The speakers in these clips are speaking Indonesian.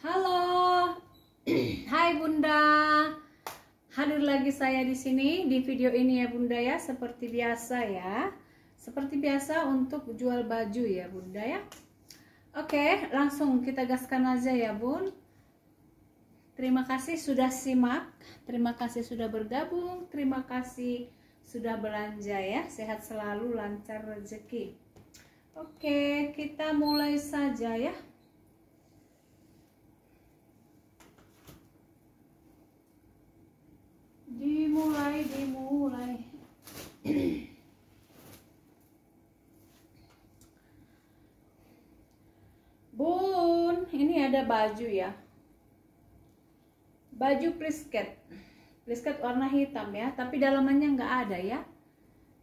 Halo, hai Bunda, hadir lagi saya di sini di video ini ya Bunda ya, seperti biasa untuk jual baju ya Bunda ya. Oke, langsung kita gaskan aja ya Bun. Terima kasih sudah simak, terima kasih sudah bergabung, terima kasih sudah belanja ya, sehat selalu, lancar rezeki. Oke, kita mulai saja ya. Dimulai. Bun, ini ada baju ya. Baju plisket warna hitam ya, tapi dalamannya nggak ada ya.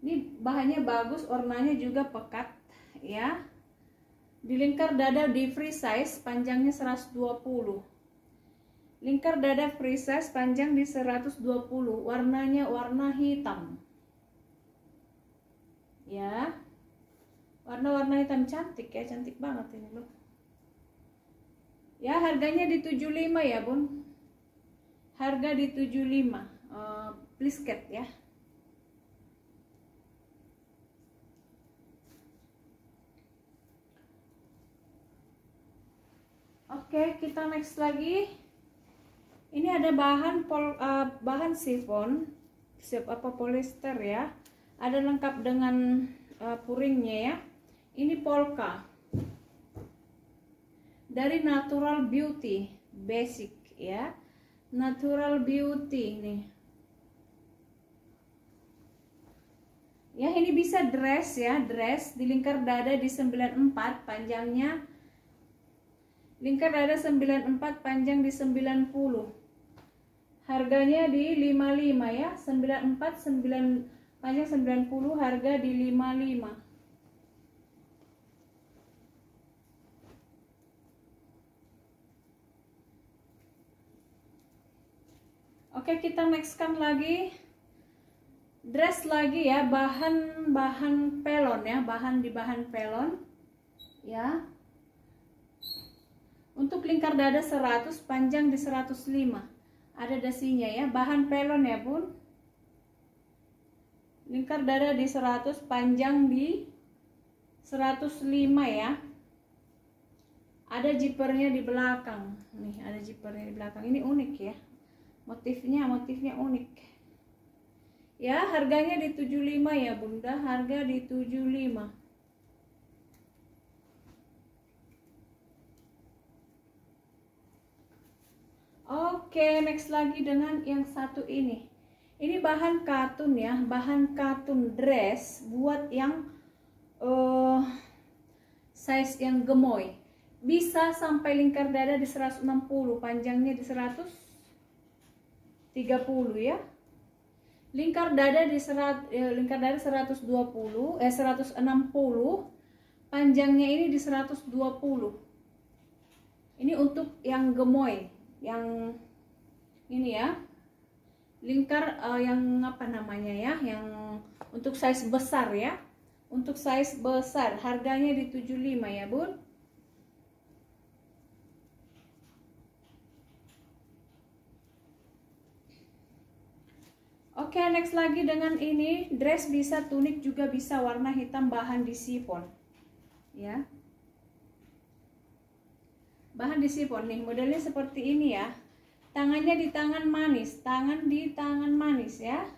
Ini bahannya bagus, warnanya juga pekat ya. Di lingkar dada di free size, panjangnya 120. Lingkar dada free size panjang di 120, warnanya warna hitam. Ya. Warna-warna hitam cantik ya, cantik banget ini loh. Ya, harganya di 75 ya, Bun. Harga di 75. Plisket ya. Oke, kita next lagi. Ini ada bahan sifon, polyester ya. Ada lengkap dengan puringnya ya. Ini polka dari Natural Beauty Basic ya. Natural Beauty nih. Ya, ini bisa dress ya, dress di lingkar dada di 94, panjangnya lingkar dada 94, panjang di 90. Harganya di 55 ya, 94 panjang 90, harga di 55. Oke, kita nextkan lagi. Dress lagi ya, bahan pelon ya, bahan pelon ya. Untuk lingkar dada 100, panjang di 105. Ada dasinya ya, bahan pelon ya Bun. Lingkar dada di 100, panjang di 105 ya. Ada zippernya di belakang. Nih, ada zippernya di belakang. Ini unik ya. Motifnya unik. Ya, harganya di 75 ya Bunda, harga di 75. Oke, next lagi dengan yang satu ini. Ini bahan katun ya, bahan katun dress buat yang size yang gemoy. Bisa sampai lingkar dada di 160, panjangnya di 130 ya. Lingkar dada di 120, 160, panjangnya ini di 120. Ini untuk yang gemoy, yang ini ya, lingkar yang apa namanya ya, yang untuk size besar ya, untuk size besar, harganya di 75 ya Bun. Oke, next lagi dengan ini, dress bisa, tunik juga bisa, warna hitam, bahan di sifon ya. Bahan di sifon nih, modelnya seperti ini ya. Tangannya di tangan manis, tangan di tangan manis ya.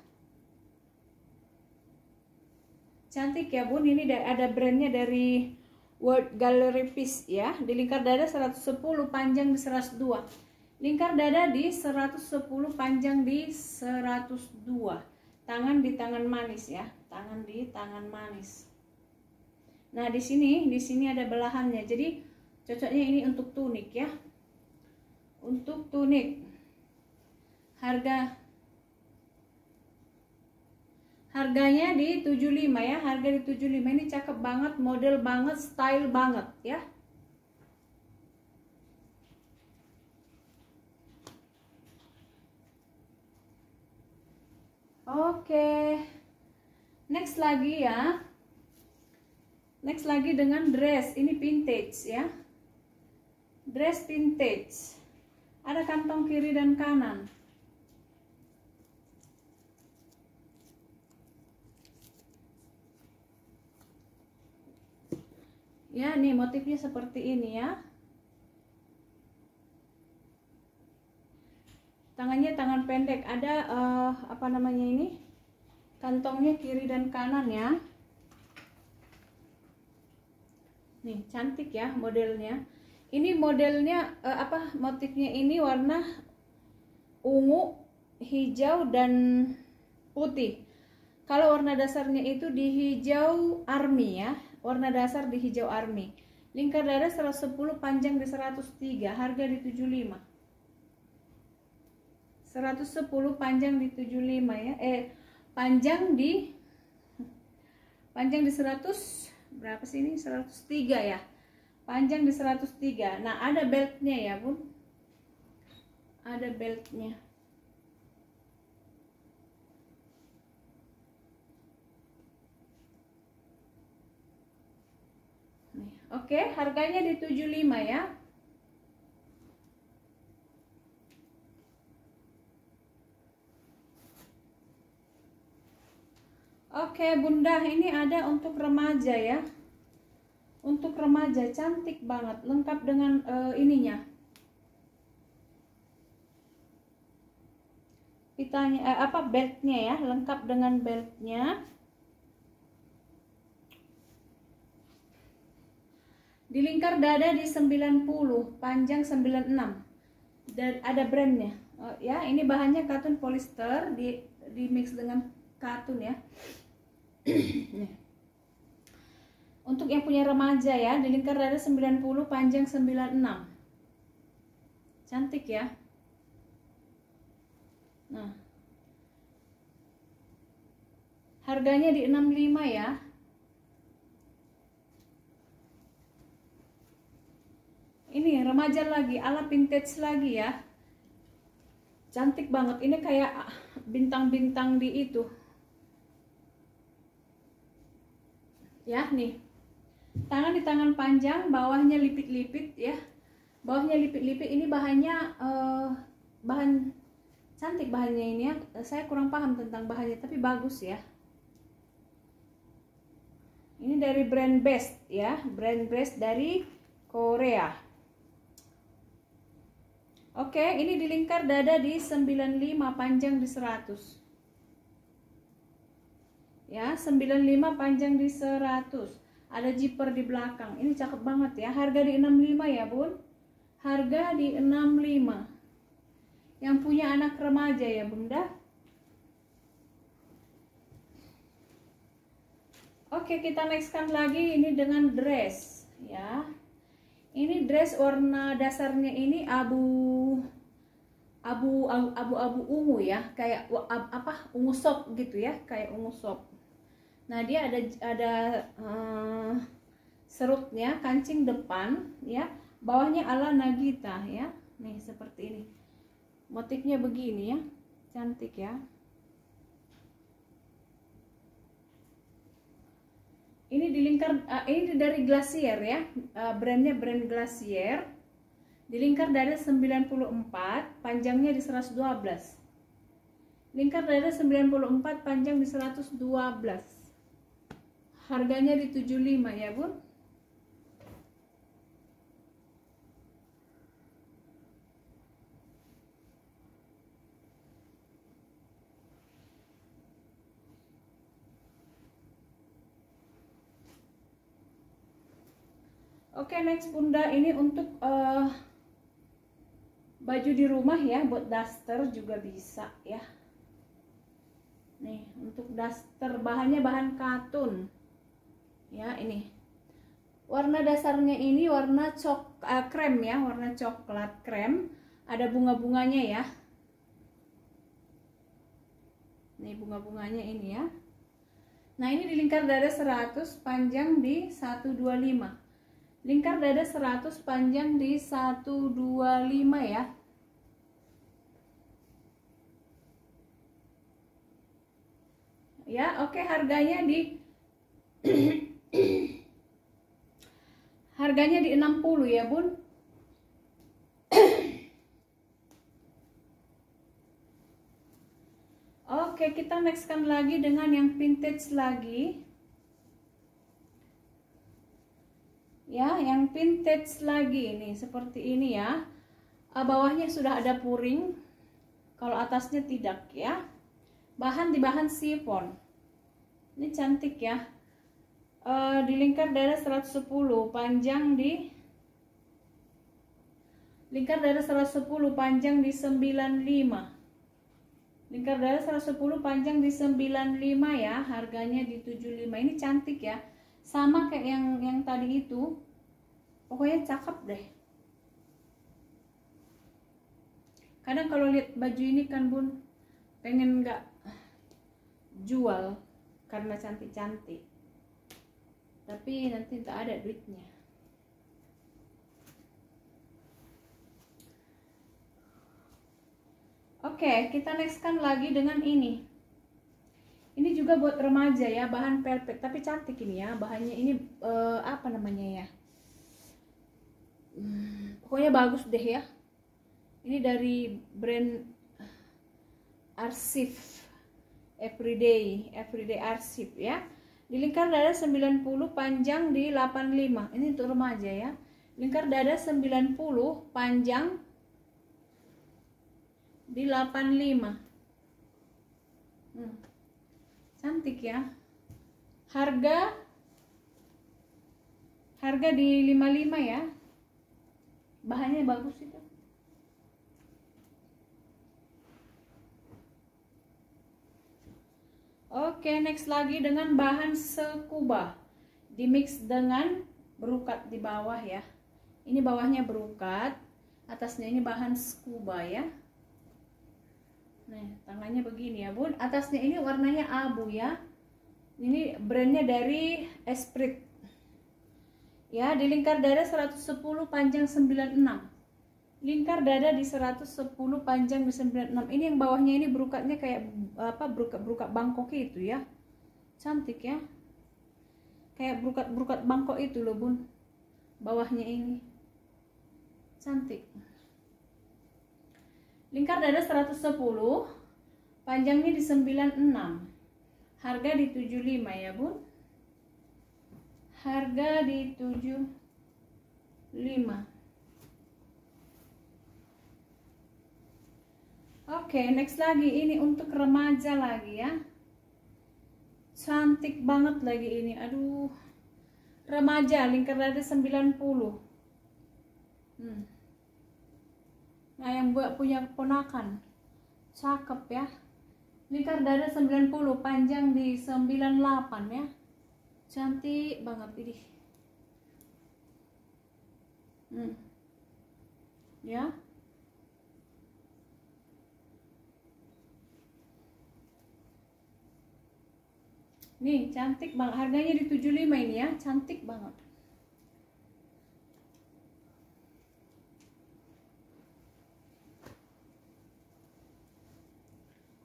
Cantik ya Bun, ini ada brandnya dari World Gallery Piece ya. Di lingkar dada 110, panjang di 102. Lingkar dada di 110, panjang di 102. Tangan di tangan manis ya, tangan di tangan manis. Nah, di sini ada belahannya. Jadi cocoknya ini untuk tunik ya. Untuk tunik. Harganya di 75 ya. Harga di 75. Ini cakep banget, model banget, style banget ya. Oke. Next lagi ya. Next lagi dengan dress. Ini vintage ya. Dress vintage. Ada kantong kiri dan kanan. Ya, nih motifnya seperti ini ya. Tangannya tangan pendek. Ada apa namanya ini? Kantongnya kiri dan kanan ya. Nih, cantik ya modelnya. Ini modelnya motifnya ini warna ungu, hijau dan putih. Kalau warna dasarnya itu di hijau army ya. Warna dasar di hijau army. Lingkar dada 110, panjang di 103, harga di 75. 110 panjang di 75 ya. Panjang di 100 berapa sih ini? 103 ya. Panjang di 103. Nah, ada beltnya ya, Bun. Ada beltnya. Oke, harganya di 75 ya. Oke, Bunda, ini ada untuk remaja ya. Untuk remaja cantik banget, lengkap dengan ininya. Pitanya beltnya ya, lengkap dengan beltnya. Di lingkar dada di 90, panjang 96. Dan ada brandnya. Ya, ini bahannya katun polyester di mix dengan katun ya. Untuk yang punya remaja ya, di lingkar dada 90, panjang 96. Cantik ya. Nah. Harganya di 65 ya. Ini remaja lagi, ala vintage lagi ya. Cantik banget. Ini kayak bintang-bintang di itu. Ya, nih. Tangan di tangan panjang, bawahnya lipit-lipit ya. Bawahnya lipit-lipit. Ini bahannya bahan cantik bahannya ini ya. Saya kurang paham tentang bahannya, tapi bagus ya. Ini dari brand Best ya. Brand Best dari Korea. Oke, ini di lingkar dada di 95, panjang di 100. Ya, 95 panjang di 100. Ada zipper di belakang. Ini cakep banget ya. Harga di 65 ya, Bun. Harga di 65. Yang punya anak remaja ya, Bunda. Oke, kita nextkan lagi ini dengan dress ya. Ini dress warna dasarnya ini abu ungu ya, kayak ungu sop gitu ya, kayak ungu sop. Nah, dia ada serutnya, kancing depan ya, bawahnya ala Nagita ya. Nih seperti ini. Motifnya begini ya. Cantik ya. Ini di lingkar ini dari Glacier ya. Brandnya brand Glacier. Di lingkar dada 94, panjangnya di 112. Lingkar dada 94, panjang di 112. Harganya di 75 ya, Bun. Oke, next Bunda, ini untuk baju di rumah ya, buat daster juga bisa ya. Nih, untuk daster bahannya bahan katun. Ya, ini. Warna dasarnya ini warna krem ya, warna coklat krem. Ada bunga-bunganya ya. Nih bunga-bunganya ini ya. Nah, ini di lingkar dada 100, panjang di 125. Lingkar dada 100, panjang di 125 ya. Ya, oke, harganya di harganya di 60 ya, Bun. Oke, kita nextkan lagi dengan yang vintage lagi. Ya, yang vintage lagi nih, seperti ini ya. Bawahnya sudah ada puring, kalau atasnya tidak ya. Bahan di bahan chiffon. Ini cantik ya. Di lingkar dada 110, panjang di lingkar dada 110, panjang di 95. Lingkar dada 110, panjang di 95 ya. Harganya di 75. Ini cantik ya. Sama kayak yang tadi itu. Pokoknya cakep deh. Kadang kalau lihat baju ini kan Bun, pengen nggak jual karena cantik-cantik. Tapi nanti tak ada duitnya. Oke, kita nextkan lagi dengan ini. Ini juga buat remaja ya, bahan velvet, tapi cantik ini ya. Bahannya ini apa namanya ya? Pokoknya bagus deh ya. Ini dari brand Arsif Everyday Arsif ya. Di lingkar dada 90, panjang di 85. Ini untuk remaja ya. Lingkar dada 90, panjang di 85. Cantik ya. Harga di 55 ya. Bahannya bagus itu. Oke, next lagi dengan bahan scuba. Dimix dengan berukat di bawah ya. Ini bawahnya berukat, atasnya ini bahan scuba ya. Nah, tangannya begini ya Bun. Atasnya ini warnanya abu ya. Ini brandnya dari Esprit. Ya, di lingkar dada 110, panjang 96. Lingkar dada di 110, panjang di 96. Ini yang bawahnya ini berukatnya kayak apa, berukat Bangkok itu ya. Cantik ya. Kayak berukat Bangkok itu loh Bun. Bawahnya ini. Cantik. Lingkar dada 110, panjangnya di 96. Harga di 75 ya Bun. Harga di 75. Oke, next lagi ini untuk remaja lagi ya. Cantik banget lagi ini. Aduh. Remaja lingkar dada 90. Nah, yang buat punya keponakan. Cakep ya. Lingkar dada 90, panjang di 98 ya. Cantik banget ini. Ya. Nih, cantik banget. Harganya di 75 ini ya. Cantik banget.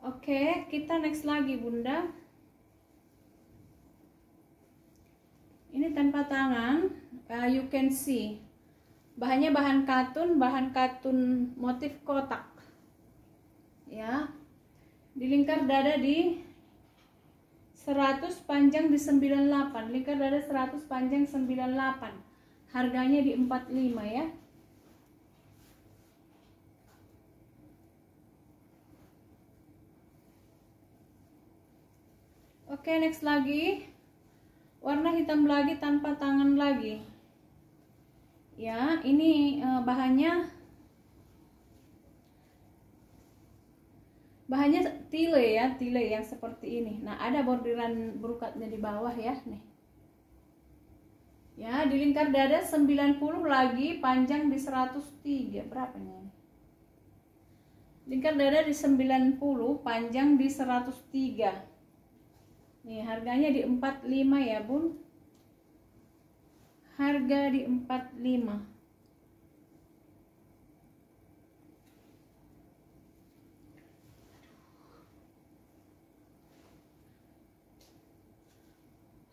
Oke, kita next lagi Bunda. Ini tanpa tangan, you can see. Bahannya bahan katun motif kotak. Ya. Di lingkar dada di 100, panjang di 98. Lingkar dada 100, panjang 98. Harganya di 45 ya. Oke, next lagi. Warna hitam lagi, tanpa tangan lagi. Ya, ini bahannya tile ya, tile yang seperti ini. Nah, ada bordiran berukatnya di bawah ya, nih. Ya, di lingkar dada 90 lagi, panjang di 103. Berapa nih? Lingkar dada di 90, panjang di 103. Nih, harganya di 45 ya Bun. Harga di 45.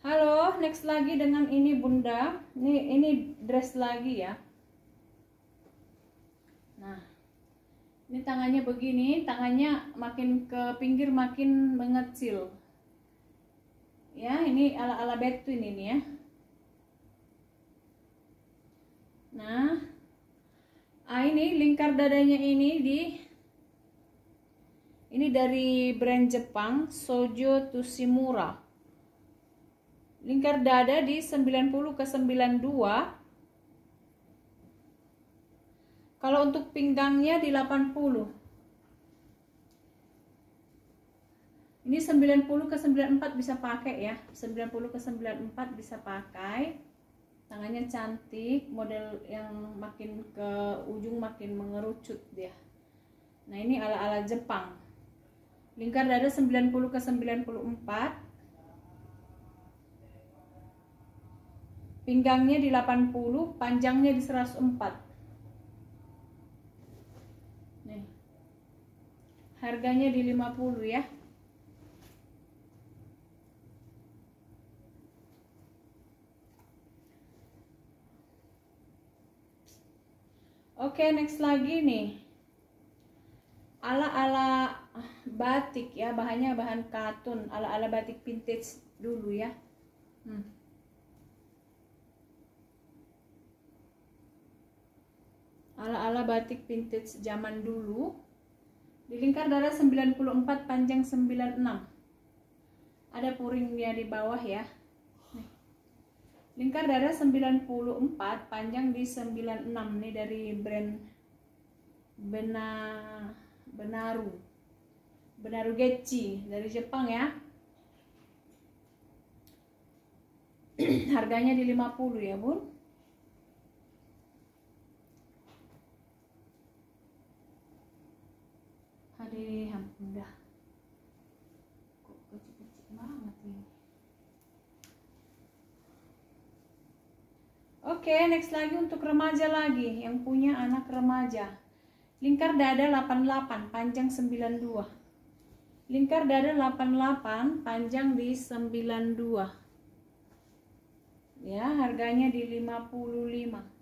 Halo, next lagi dengan ini Bunda. Ini dress lagi ya. Nah, Ini tangannya begini, tangannya makin ke pinggir makin mengecil. Ya, ini ala-ala between ini ya. Nah, ini lingkar dadanya ini dari brand Jepang, Sojo Tushimura. Lingkar dada di 90 ke 92. Kalau untuk pinggangnya di 80. Ini 90 ke 94 bisa pakai ya. 90 ke 94 bisa pakai. Tangannya cantik, model yang makin ke ujung makin mengerucut dia. Nah, ini ala-ala Jepang. Lingkar dada 90 ke 94. Pinggangnya di 80, panjangnya di 104. Nih. Harganya di 50 ya. Oke, next lagi nih. Ala-ala batik ya, bahannya bahan katun, ala-ala batik vintage dulu ya. Ala-ala batik vintage zaman dulu. Di lingkar dada 94, panjang 96. Ada puringnya di bawah ya. Nih. Lingkar dada 94, panjang di 96. Nih dari brand Benaru Getchi dari Jepang ya. Harganya di 50 ya, Bun. Aduh, ampun dah. Kok kecil-kecil banget ini. Oke, next lagi untuk remaja lagi, yang punya anak remaja. Lingkar dada 88, panjang 92. Lingkar dada 88, panjang di 92. Ya, harganya di 55.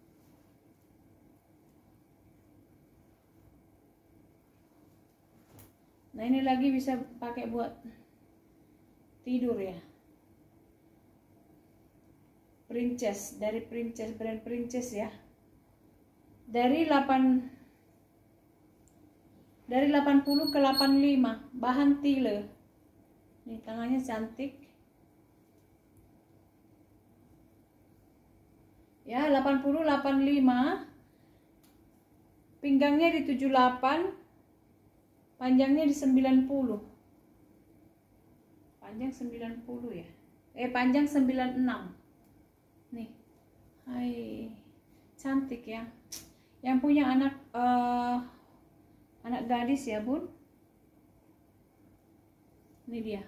Nah, ini lagi bisa pakai buat tidur ya. Princess, dari Princess, brand Princess ya. Dari 80 ke 85, bahan tile. Nih, tangannya cantik. Ya, 80 85. Pinggangnya di 78, panjangnya di 90. Panjang 90 ya. Panjang 96. Nih. Hai. Cantik ya. Yang punya anak gadis ya, Bun. Ini dia.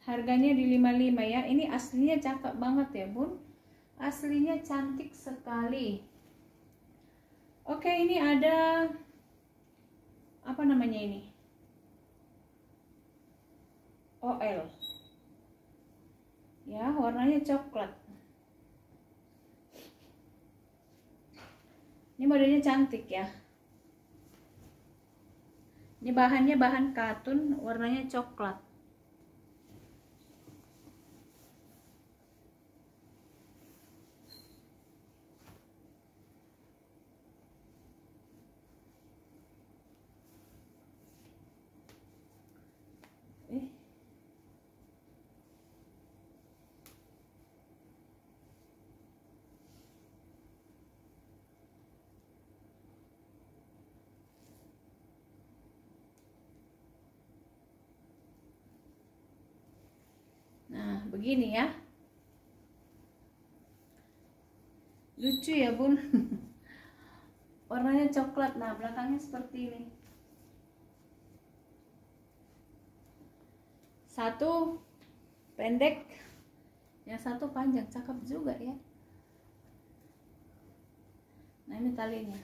Harganya di 55 ya. Ini aslinya cakep banget ya, Bun. Aslinya cantik sekali. Oke, ini ada apa namanya ini? OL. Ya, warnanya coklat. Ini modelnya cantik ya. Ini bahannya bahan katun, warnanya coklat. Nah, begini ya. Lucu ya, Bun. Warnanya coklat. Nah, belakangnya seperti ini. Satu pendek, yang satu panjang, cakep juga ya. Nah, ini talinya.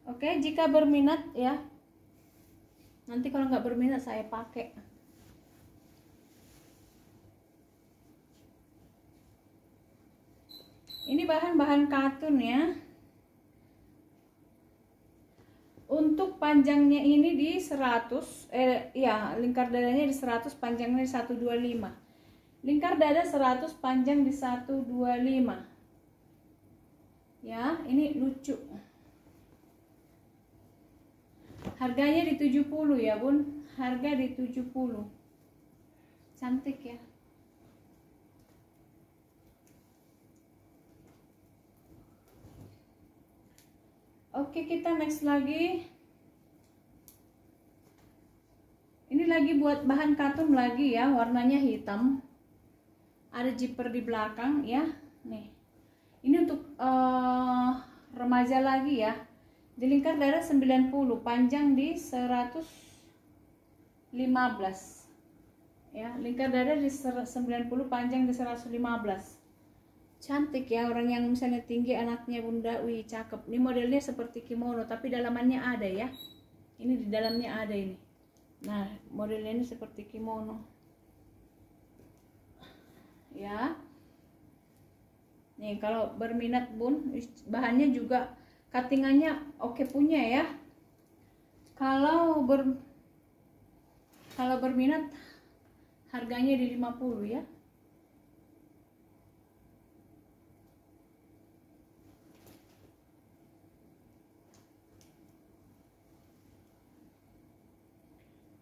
Oke, jika berminat ya. Nanti kalau nggak berminat saya pakai. Ini bahan-bahan katun ya. Untuk panjangnya ini di 100, ya lingkar dadanya di 100, panjangnya di 125. Lingkar dada 100, panjang di 125. Ya, ini lucu. Harganya di 70 ya bun, harga di 70. Cantik ya. Oke, kita next lagi. Ini lagi buat bahan katun lagi ya, warnanya hitam. Ada zipper di belakang ya. Nih. Ini untuk remaja lagi ya. Di lingkar dada 90, panjang di 115. Ya, lingkar dada di 90, panjang di 115. Cantik ya, orang yang misalnya tinggi anaknya bunda, wih cakep. Ini modelnya seperti kimono tapi dalamannya ada ya. Ini di dalamnya ada ini. Nah, modelnya ini seperti kimono. Ya. Nih, kalau berminat bun, bahannya juga cuttingannya oke punya ya. Kalau berminat harganya di 50 ya.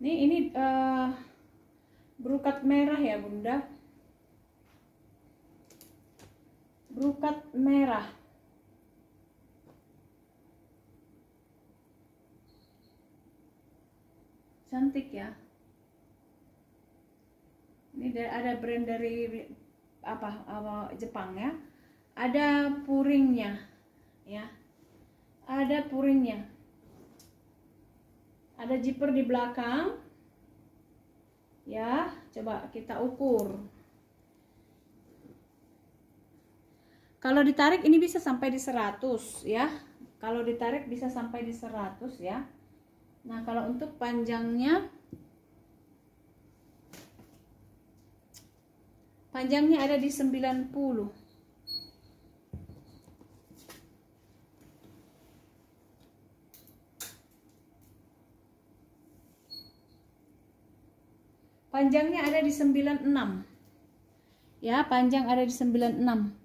Ini brokat merah ya bunda, brokat merah. Cantik ya. Ini ada brand dari apa Jepang ya. Ada puringnya ya, ada puringnya. Ada zipper di belakang ya, coba kita ukur. Kalau ditarik ini bisa sampai di 100 ya, kalau ditarik bisa sampai di 100 ya. Nah, kalau untuk panjangnya ada di 90. Panjangnya ada di 96. Ya, panjang ada di 96.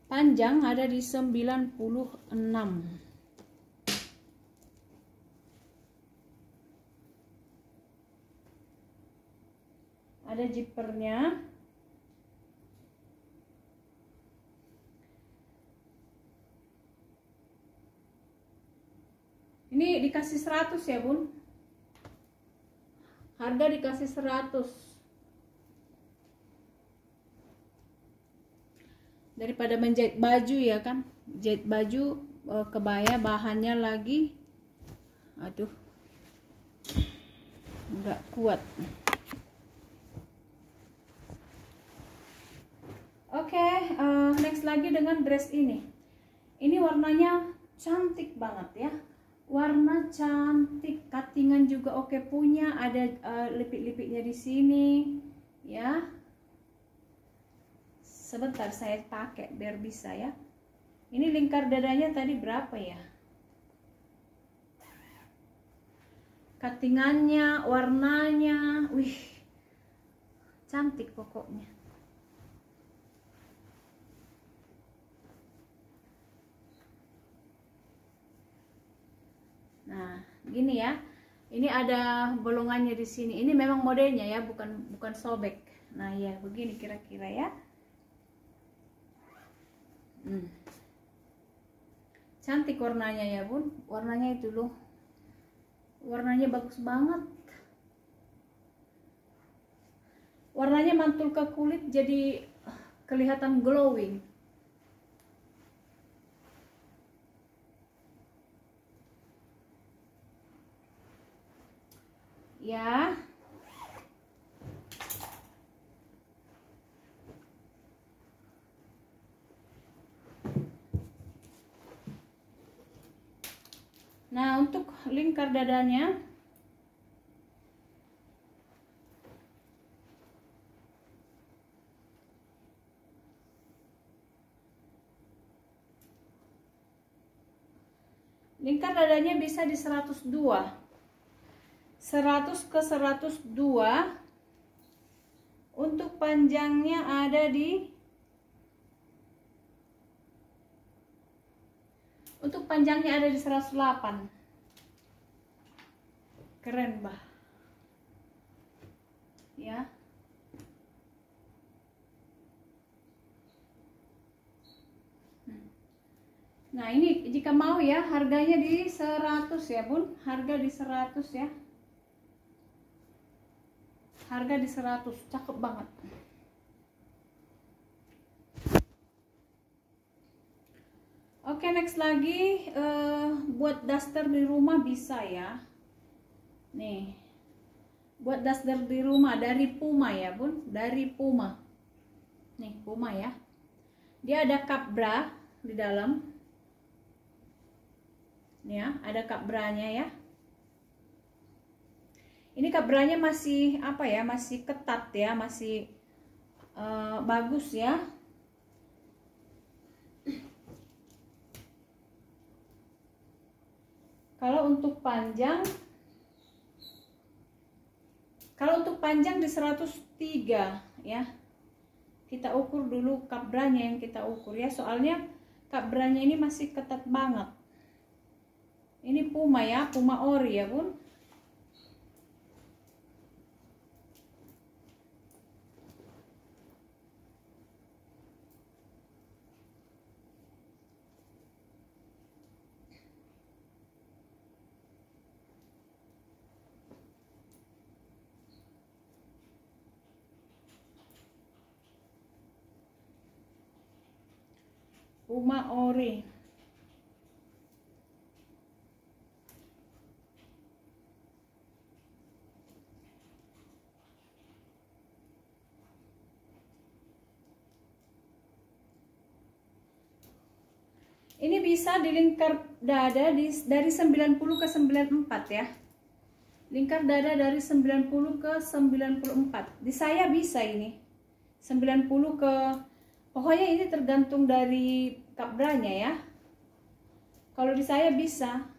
Panjang ada di 96. Ada zippernya. Ini dikasih 100 ya bun, harga dikasih 100. Daripada menjahit baju ya kan, jahit baju kebaya bahannya lagi, aduh nggak kuat. Oke, next lagi dengan dress ini. Ini warnanya cantik banget ya. Warna cantik, cuttingan juga oke punya, ada lipik-lipiknya di sini ya. Sebentar saya pakai biar bisa ya. Ini lingkar dadanya tadi berapa ya? Cuttingannya, warnanya, wih cantik pokoknya. Nah, gini ya. Ini ada bolongannya di sini. Ini memang modelnya ya, bukan sobek. Nah, ya begini kira-kira ya. Cantik warnanya ya, Bun. Warnanya itu loh. Warnanya bagus banget. Warnanya mantul ke kulit jadi kelihatan glowing. Ya. Nah, untuk lingkar dadanya Lingkar dadanya bisa di 102. 100 ke 102. Untuk panjangnya ada di Untuk panjangnya ada di 108. Keren, bah. Ya. Nah, ini jika mau ya, harganya di 100 ya, Bun. Harga di 100 ya. Harga di 100, cakep banget. Oke, next lagi buat daster di rumah bisa ya. Nih. Buat daster di rumah dari Puma ya, Bun. Dari Puma. Nih, Puma ya. Dia ada cup bra di dalam. Nih ya, ada cup bra-nya ya. Ini cup bra-nya masih apa ya? Masih ketat ya, masih bagus ya. Kalau untuk panjang di 103 ya. Kita ukur dulu cup bra-nya yang kita ukur ya. Soalnya cup bra-nya ini masih ketat banget. Ini Puma ya, Puma ori ya, Bun. Puma ori. Ini bisa di lingkar dada dari 90 ke 94 ya. Lingkar dada dari 90 ke 94. Di saya bisa ini. 90 ke, pokoknya ini tergantung dari cup bra-nya ya. Kalau di saya bisa.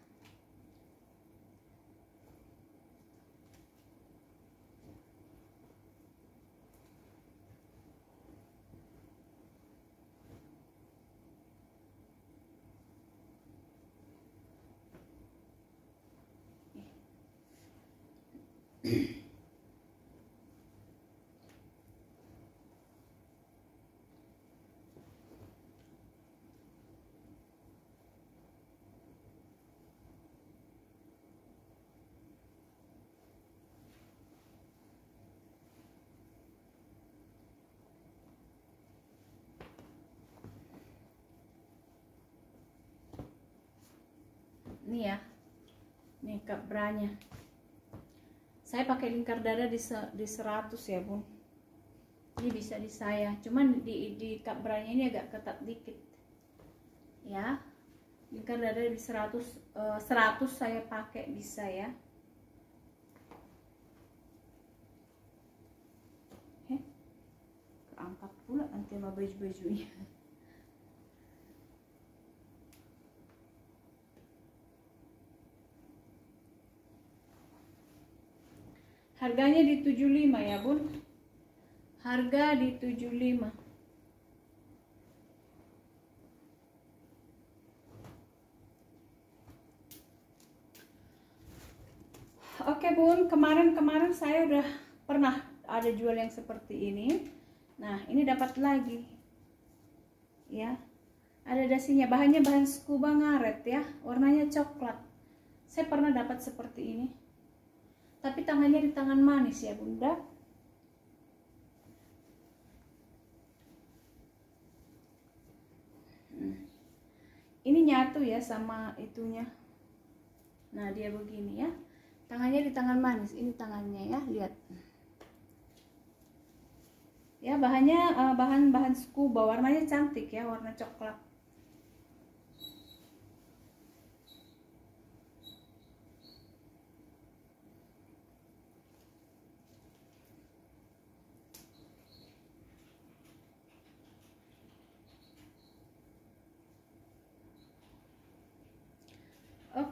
Nih ya. Nih cup bra-nya. Saya pakai lingkar dada di 100 ya, Bun. Ini bisa di saya. Cuman di cup bra-nya ini agak ketat dikit. Ya. Lingkar dada di 100 saya pakai bisa ya. Keangkat pula nanti sama baju-bajunya. Harganya di 75 ya, Bun. Harga di 75. Oke, Bun, kemarin saya udah pernah ada jual yang seperti ini. Nah, ini dapat lagi. Ya. Ada dasinya, bahannya bahan scuba ngaret ya, warnanya coklat. Saya pernah dapat seperti ini. Tapi tangannya di tangan manis ya, Bunda. Ini nyatu ya sama itunya. Nah, dia begini ya. Tangannya di tangan manis. Ini tangannya ya, lihat. Ya, bahannya bahan scuba, warnanya cantik ya, warna coklat.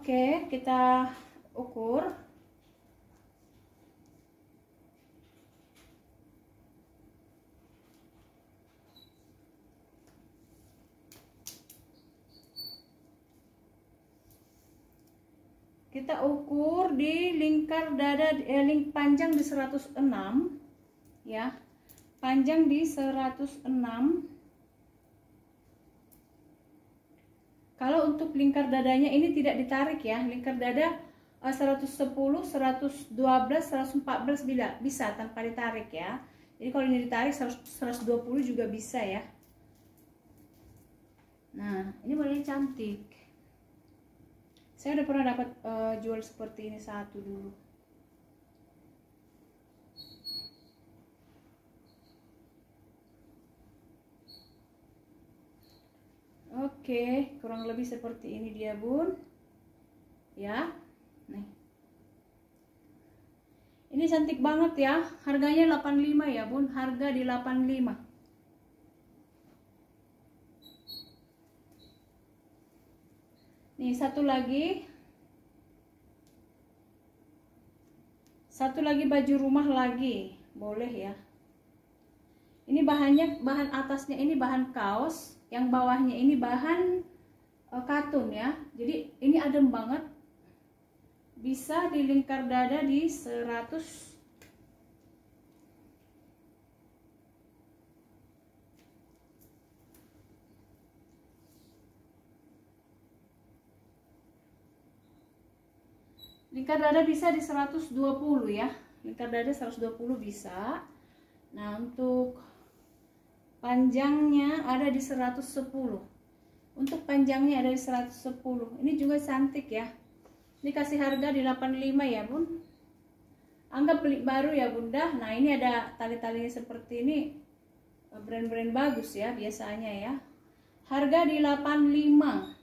Oke, kita ukur. Kita ukur di lingkar dada, link panjang di 106 ya. Panjang di 106. Kalau untuk lingkar dadanya ini tidak ditarik ya. Lingkar dada 110, 112, 114 bisa tanpa ditarik ya. Jadi kalau ini ditarik 120 juga bisa ya. Nah, ini modelnya cantik. Saya udah pernah dapat jual seperti ini satu dulu. Oke, kurang lebih seperti ini dia bun. Ya, nih. Ini cantik banget ya. Harganya 85 ya bun. Harga di 85. Nih satu lagi baju rumah lagi, boleh ya. Ini bahan atasnya ini bahan kaos, yang bawahnya ini bahan katun ya. Jadi ini adem banget. Bisa di lingkar dada di 100. Lingkar dada bisa di 120 ya. Lingkar dada 120 bisa. Nah, untuk panjangnya ada di 110. Untuk panjangnya ada di 110. Ini juga cantik ya. Ini kasih harga di 85 ya, Bun. Anggap beli baru ya, Bunda. Nah, ini ada tali-talinya seperti ini. Brand-brand bagus ya biasanya ya. Harga di 85.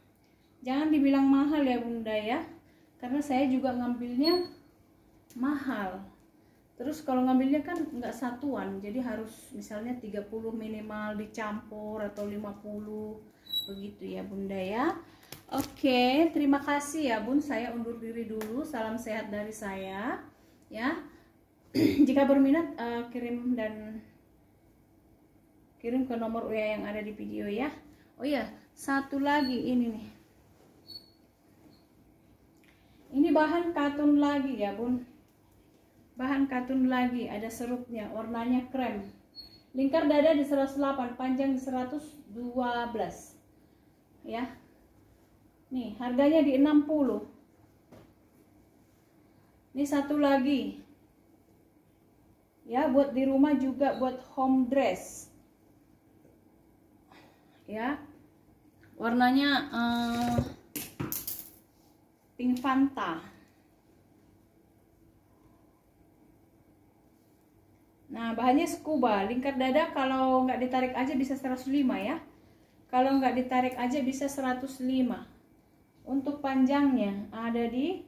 Jangan dibilang mahal ya, Bunda ya. Karena saya juga ngambilnya mahal. Terus kalau ngambilnya kan nggak satuan, jadi harus misalnya 30 minimal dicampur atau 50 begitu ya Bunda ya. Oke, terima kasih ya Bun, saya undur diri dulu. Salam sehat dari saya ya. Jika berminat kirim ke nomor WA yang ada di video ya. Oh ya, satu lagi ini nih. Ini bahan katun lagi ya Bun. Bahan katun lagi, ada serupnya, warnanya krem. Lingkar dada di 108, panjang di 112. Ya. Nih, harganya di 60. Ini satu lagi. Ya, buat di rumah juga buat home dress. Ya. Warnanya pink Fanta. Nah, bahannya scuba. Lingkar dada kalau nggak ditarik aja bisa 105 ya. Kalau nggak ditarik aja bisa 105. Untuk panjangnya ada di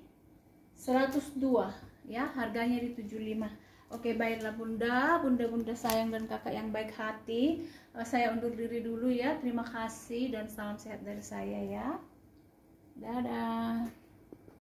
102 ya, harganya di 75. Oke, baiklah bunda sayang dan kakak yang baik hati. Saya undur diri dulu ya. Terima kasih dan salam sehat dari saya ya. Dadah.